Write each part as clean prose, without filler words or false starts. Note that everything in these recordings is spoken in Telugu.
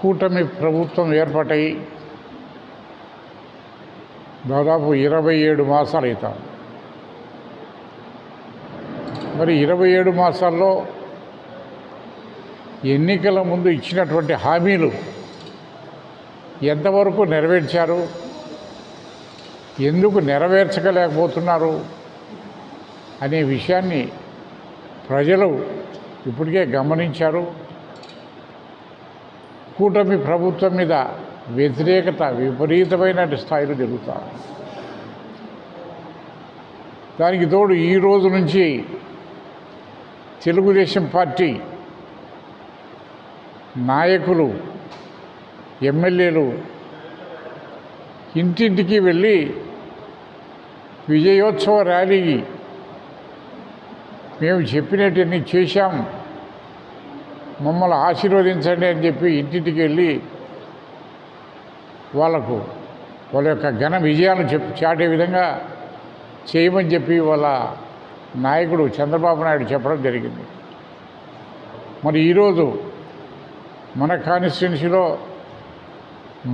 కూటమి ప్రభుత్వం ఏర్పాటై దాదాపు 27 మాసాలు అవుతాం. మరి 27 మాసాల్లో ఎన్నికల ముందు ఇచ్చినటువంటి హామీలు ఎంతవరకు నెరవేర్చారు, ఎందుకు నెరవేర్చలేకపోతున్నారు అనే విషయాన్ని ప్రజలు ఇప్పటికే గమనించారు. కూటమి ప్రభుత్వం మీద వ్యతిరేకత విపరీతమైన స్థాయిలో జరుగుతారు. దానికి తోడు ఈ రోజు నుంచి తెలుగుదేశం పార్టీ నాయకులు, ఎమ్మెల్యేలు ఇంటింటికి వెళ్ళి విజయోత్సవ ర్యాలీకి మేము చెప్పినట్టన్నీ చేశాం, మమ్మల్ని ఆశీర్వదించండి అని చెప్పి ఇంటింటికి వెళ్ళి వాళ్ళ యొక్క ఘన విజయాలను చాటే విధంగా చేయమని చెప్పి వాళ్ళ నాయకుడు చంద్రబాబు నాయుడు చెప్పడం జరిగింది. మరి ఈరోజు మన కాన్స్టిట్యున్సీలో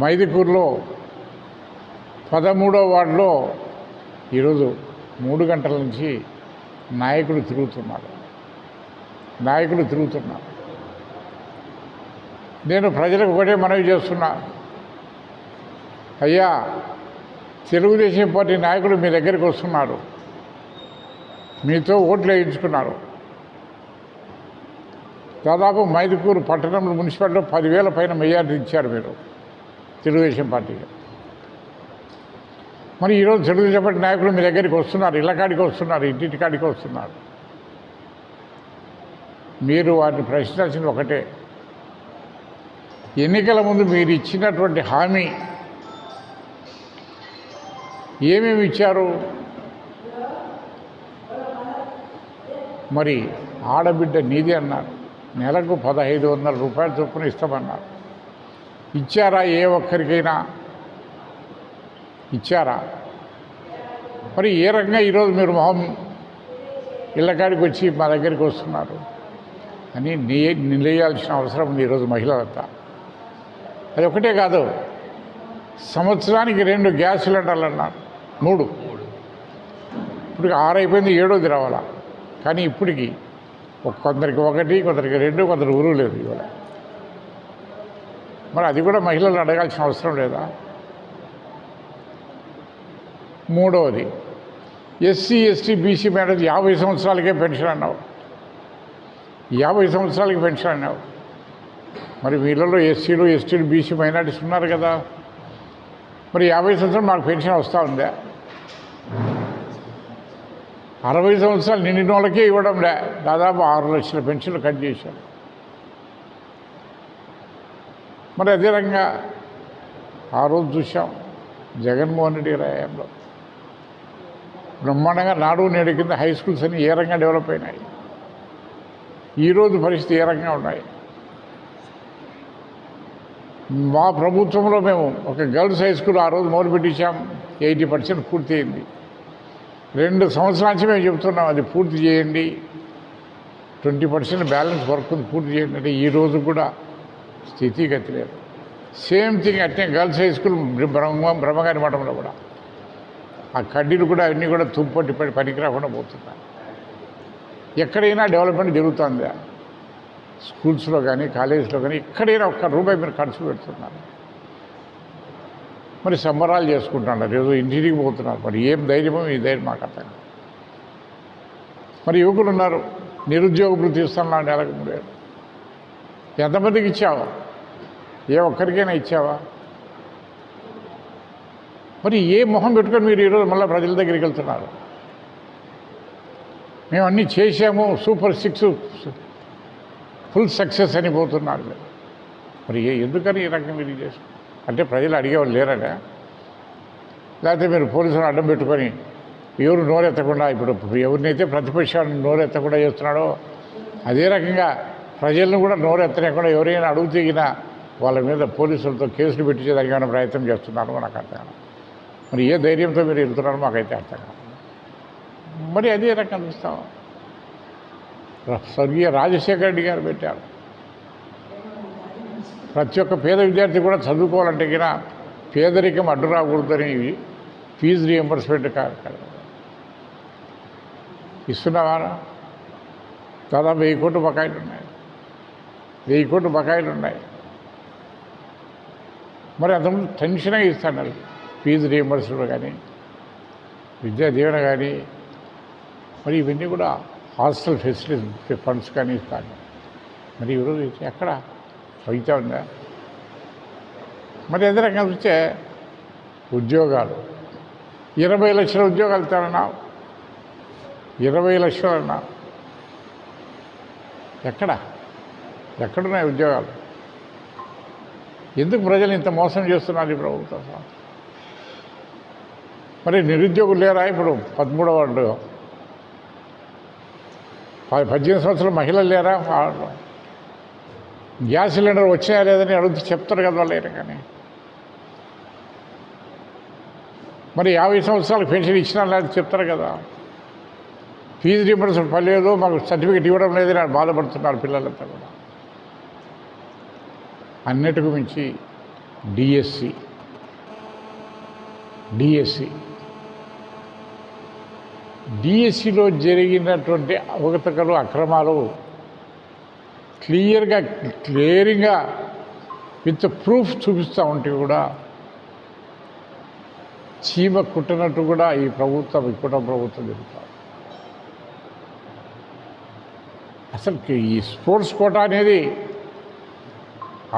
మైదుకూరులో 13వ వార్డులో ఈరోజు 3 గంటల నుంచి నాయకులు తిరుగుతున్నారు. నేను ప్రజలకు ఒకటే మనవి చేస్తున్నా, అయ్యా తెలుగుదేశం పార్టీ నాయకులు మీ దగ్గరికి వస్తున్నారు, మీతో ఓట్లు వేయించుకున్నారు. దాదాపు మైదుకూరు పట్టణంలో మున్సిపాలిటీలో 10,000 పైన మెజార్టీ ఇచ్చారు మీరు తెలుగుదేశం పార్టీకి. మరి ఈరోజు తెలుగుదేశం పార్టీ నాయకులు మీ దగ్గరికి వస్తున్నారు, ఇళ్ళకాడికి వస్తున్నారు, ఇంటింటికాడికి వస్తున్నారు. మీరు వాటిని ప్రశ్నించాల్సింది ఒకటే, ఎన్నికల ముందు మీరు ఇచ్చినటువంటి హామీ ఏమేమి ఇచ్చారు? మరి ఆడబిడ్డ నీది అన్నారు, నెలకు 1,500 రూపాయల చొప్పున ఇస్తామన్నారు. ఇచ్చారా? ఏ ఒక్కరికైనా ఇచ్చారా? మరి ఏ రకంగా ఈరోజు మీరు మొహం ఇళ్ళకాడికి వచ్చి మా దగ్గరికి వస్తున్నారు అని నిలయాల్సిన అవసరం ఉంది ఈరోజు మహిళలంతా. అది ఒకటే కాదు, సంవత్సరానికి 2 గ్యాస్ సిలిండర్లు అన్నారు, 3. ఇప్పుడు 6 అయిపోయింది, 7వది రావాలా. కానీ ఇప్పటికి కొందరికి 1, కొందరికి 2, కొందరు ఊరు లేదు ఇవాళ. మరి అది కూడా మహిళలు అడగాల్సిన అవసరం లేదా? 3వది, ఎస్సీ ఎస్టీ బీసీ మేడం 50 సంవత్సరాలకే పెన్షన్ అన్నావు, 50 సంవత్సరాలకి పెన్షన్ అన్నావు. మరి వీళ్ళలో ఎస్సీలు ఎస్టీలు బీసీ మైనార్టీస్ ఉన్నారు కదా, మరి 50 సంవత్సరాలు మాకు పెన్షన్ వస్తూ ఉందా? 60 సంవత్సరాలు నిండిన వాళ్ళకే ఇవ్వడం లే, దాదాపు 6 లక్షల పెన్షన్లు కట్ చేశారు. మరి అదే రకంగా ఆ రోజు చూసాం జగన్మోహన్ రెడ్డి రాయంలో బ్రహ్మాండంగా నాడు నేడు కింద హై స్కూల్స్ అన్ని ఏ రకంగా డెవలప్ అయినాయి, ఈరోజు పరిస్థితి ఏ రకంగా ఉన్నాయి. మా ప్రభుత్వంలో మేము ఒక గర్ల్స్ హై స్కూల్ ఆ రోజు మొదలుపెట్టించాం, 80% పూర్తి అయింది. 2 సంవత్సరాల నుంచి మేము చెప్తున్నాం అది పూర్తి చేయండి, 20% బ్యాలెన్స్ వర్క్ పూర్తి చేయండి అంటే ఈ రోజు కూడా స్థితిగతి లేదు. సేమ్ థింగ్ అట్నే గర్ల్స్ హై స్కూల్ బ్రహ్మగారి మఠంలో కూడా ఆ కడ్డీలు కూడా అన్నీ కూడా తుప్పటి పనికి రాకుండా పోతున్నాయి. ఎక్కడైనా డెవలప్మెంట్ జరుగుతుందా? స్కూల్స్లో కానీ కాలేజీలో కానీ ఎక్కడైనా ₹1 మీరు ఖర్చు పెడుతున్నారు. మరి సంబరాలు చేసుకుంటున్నారు, ఏదో ఇంటికి పోతున్నారు. మరి ఏం ధైర్యమో ఈ ధైర్యం మాకు అర్థం. మరి యువకులు ఉన్నారు, నిరుద్యోగ వృత్తి ఇస్తున్నా నెలకు 3,000. ఎంతమందికి ఇచ్చావా? ఏ ఒక్కరికైనా ఇచ్చావా? మరి ఏ మొహం పెట్టుకొని మీరు ఈరోజు మళ్ళీ ప్రజల దగ్గరికి వెళ్తున్నారు? మేము అన్నీ చేసాము, సూపర్ 6 ఫుల్ సక్సెస్ అని పోతున్నారు. మరి ఎందుకని ఈ రకంగా మీరు చేసి అంటే ప్రజలు అడిగేవాళ్ళు లేరనే, లేకపోతే మీరు పోలీసులను అడ్డం పెట్టుకొని ఎవరు నోరెత్తకుండా, ఇప్పుడు ఎవరినైతే ప్రతిపక్షాన్ని నోరెత్తకుండా చేస్తున్నాడో అదే రకంగా ప్రజలను కూడా నోరెత్తలేకుండా ఎవరైనా అడుగుతీగినా వాళ్ళ మీద పోలీసులతో కేసులు పెట్టించేదానికైనా ప్రయత్నం చేస్తున్నారో నాకు అర్థం కాదు. మరి ఏ ధైర్యంతో మీరు వెళ్తున్నారో మాకైతే అర్థం కాదు. మరి అదే రకం చూస్తాం. స్వర్గీయ రాజశేఖర రెడ్డి గారు పెట్టారు, ప్రతి ఒక్క పేద విద్యార్థి కూడా చదువుకోవాలంటే కినా పేదరికం అడ్డు రాకూడదని ఫీజు రియంబర్స్మెంట్ కార్యక్రమం ఇస్తున్నావా? దాదాపు 1000 కోట్లు బకాయిలు ఉన్నాయి. 1000 కోట్లు బకాయిలు ఉన్నాయి. మరి అంతకుముందు టెన్షన్గా ఇస్తున్నారు ఫీజు రియంబర్స్మెంట్ కానీ విద్యా దీవెన కానీ, మరి ఇవన్నీ కూడా హాస్టల్ ఫెసిలిటీ ఫండ్స్ కానీ ఇస్తాను. మరి ఈరోజు ఎక్కడ అవుతా ఉందా? మరి ఎదురంగా చూస్తే ఉద్యోగాలు 20 లక్షల ఉద్యోగాలు ఇస్తానన్నావు. 20 లక్షలు అన్నా ఎక్కడున్నాయి ఉద్యోగాలు? ఎందుకు ప్రజలు ఇంత మోసం చేస్తున్నారు ఈ ప్రభుత్వం? మరి నిరుద్యోగులు లేరా? ఇప్పుడు 13వ వార్డు 18 సంవత్సరాల మహిళలు లేరా? గ్యాస్ సిలిండర్ వచ్చినా లేదని అడుగుతూ చెప్తారు కదా వాళ్ళు. కానీ మరి 50 సంవత్సరాలకు పెన్షన్ ఇచ్చినా లేదని చెప్తారు కదా. ఫీజు రీయింబర్స్మెంట్ పర్లేదు, మాకు సర్టిఫికేట్ ఇవ్వడం లేదని బాధపడుతున్నారు పిల్లలంతా కూడా. అన్నిటికి మించి డిఎస్సిలో జరిగినటువంటి అవకతవకలు, అక్రమాలు క్లియరింగ్గా విత్ ప్రూఫ్ చూపిస్తూ ఉంటే కూడా చీమ కుట్టినట్టు కూడా ఈ కుటుంబ ప్రభుత్వం జరుగుతుంది. అసలు ఈ స్పోర్ట్స్ కోటా అనేది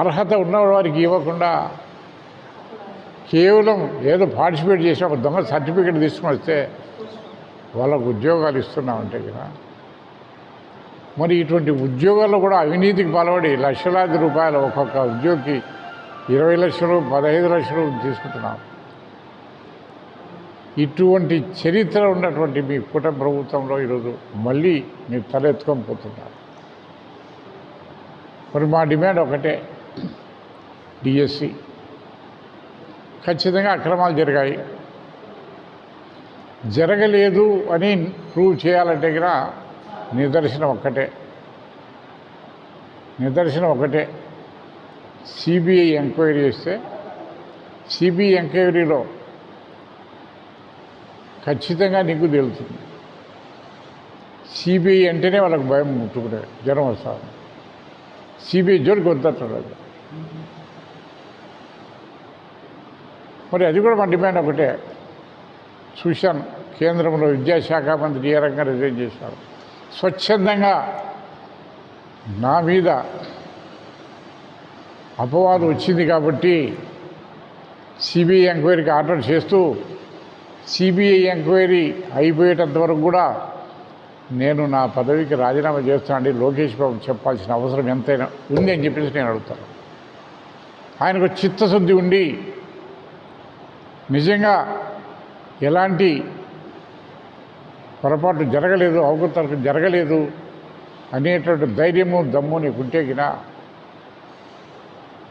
అర్హత ఉన్న వారికి ఇవ్వకుండా కేవలం ఏదో పార్టిసిపేట్ చేసి ఒక దొంగ సర్టిఫికేట్ తీసుకుని వస్తే వాళ్ళకు ఉద్యోగాలు ఇస్తున్నామంటే కదా. మరి ఇటువంటి ఉద్యోగాల్లో కూడా అవినీతికి పాల్పడి లక్షలాది రూపాయలు ఒక్కొక్క ఉద్యోగికి 20 లక్షలు 15 లక్షలు తీసుకుంటున్నాం. ఇటువంటి చరిత్ర ఉన్నటువంటి మీ కుటుంబ ప్రభుత్వంలో ఈరోజు మళ్ళీ మీరు తలెత్తుకొని పోతున్నారు. మరి మా డిమాండ్ ఒకటే, డిఎస్సి ఖచ్చితంగా అక్రమాలు జరిగాయి. జరగలేదు అని ప్రూవ్ చేయాలంటే కూడా నిదర్శనం ఒక్కటే, సిబిఐ ఎంక్వైరీ చేస్తే సిబిఐ ఎంక్వైరీలో ఖచ్చితంగా నీకు తెలుస్తుంది. సిబిఐ అంటేనే వాళ్ళకి భయం ముట్టుకునే జ్వరం వస్తారు. సిబిఐ జోలికి వద్దంటారు. మరి అది కూడా మా డిమాండ్ ఒకటే. చూశాను, కేంద్రంలో విద్యాశాఖ మంత్రి ఏ రకంగా రిజైన్ చేశారు. స్వచ్ఛందంగా నా మీద అపవాదం వచ్చింది కాబట్టి సిబిఐ ఎంక్వైరీకి ఆర్డర్ చేస్తూ సిబిఐ ఎంక్వైరీ అయిపోయేటంత వరకు కూడా నేను నా పదవికి రాజీనామా చేస్తానండి లోకేష్ బాబు చెప్పాల్సిన అవసరం ఎంతైనా ఉంది అని చెప్పేసి నేను అడుగుతాను. ఆయనకు చిత్తశుద్ధి ఉండి నిజంగా ఎలాంటి పొరపాటు జరగలేదు, అవకతవకలు జరగలేదు అనేటువంటి ధైర్యము దమ్ము నీకు ఉంటే గినా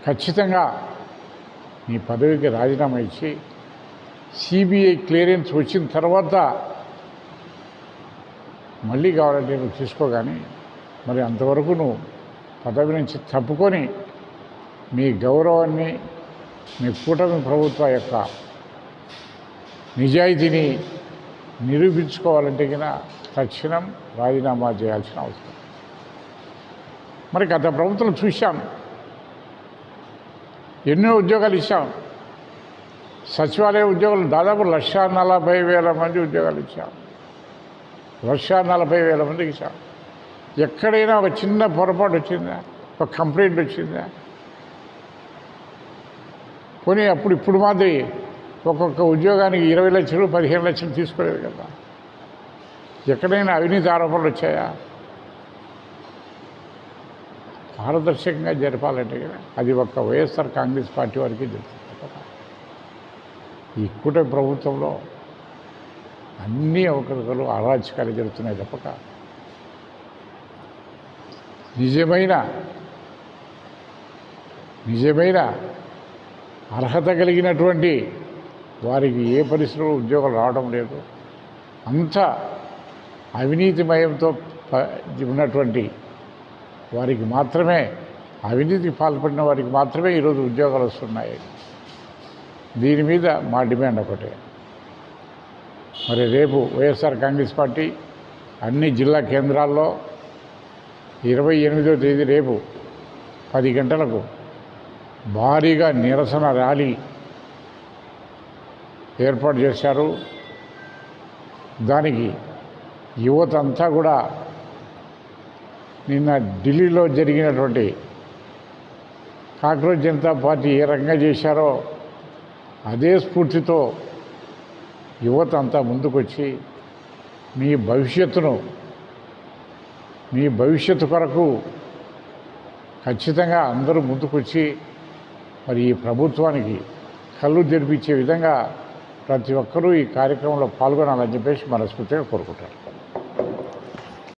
ఖచ్చితంగా నీ పదవికి రాజీనామా ఇచ్చి సిబిఐ క్లియరెన్స్ వచ్చిన తర్వాత మళ్ళీ కావాలంటే నువ్వు తీసుకోగాని, మరి అంతవరకు నువ్వు పదవి నుంచి తప్పుకొని మీ గౌరవాన్ని, మీ కూటమి ప్రభుత్వ యొక్క నిజాయితీని నిరూపించుకోవాలంటే కన్నా తక్షణం రాజీనామా చేయాల్సిన అవసరం. మరి గత ప్రభుత్వం చూశాం, ఎన్నో ఉద్యోగాలు ఇచ్చాం. సచివాలయ ఉద్యోగులు దాదాపు 1,40,000 మంది ఉద్యోగాలు ఇచ్చాం. 1,40,000 మందికి ఇచ్చాం. ఎక్కడైనా ఒక చిన్న పొరపాటు వచ్చిందా, ఒక కంప్లైంట్ వచ్చిందా? పోనీ ఇప్పుడు మాదిరి ఒక్కొక్క ఉద్యోగానికి 20 లక్షలు 15 లక్షలు తీసుకోలేదు కదా. ఎక్కడైనా అవినీతి ఆరోపణలు వచ్చాయా? పారదర్శకంగా జరపాలంటే కదా అది ఒక్క వైఎస్ఆర్ కాంగ్రెస్ పార్టీ వారికి జరుగుతుంది. ఈ కూటమి ప్రభుత్వంలో అన్ని అవకతవకలు అరాచకాలు జరుగుతున్నాయి తప్పక నిజమైన అర్హత కలిగినటువంటి వారికి ఏ పరిస్థితుల్లో ఉద్యోగాలు రావడం లేదు. అంతా అవినీతిమయంతో ఉన్నటువంటి వారికి మాత్రమే అవినీతికి పాల్పడిన వారికి మాత్రమే ఈరోజు ఉద్యోగాలు వస్తున్నాయి. దీని మీద మా డిమాండ్ ఒకటే. మరి రేపు వైఎస్ఆర్ కాంగ్రెస్ పార్టీ అన్ని జిల్లా కేంద్రాల్లో 28వ తేదీ రేపు 10 గంటలకు భారీగా నిరసన ర్యాలీ ఏర్పాటు చేశారు. దానికి యువత అంతా కూడా నిన్న ఢిల్లీలో జరిగినటువంటి కాంగ్రెస్ జనతా పార్టీ ఏ రకంగా చేశారో అదే స్ఫూర్తితో యువత అంతా ముందుకొచ్చి మీ భవిష్యత్తు కొరకు ఖచ్చితంగా అందరూ ముందుకొచ్చి మరి ఈ ప్రభుత్వానికి కళ్ళు తెరిపించే విధంగా ప్రతి ఒక్కరూ ఈ కార్యక్రమంలో పాల్గొనాలని చెప్పేసి మనస్ఫూర్తిగా కోరుకుంటారు.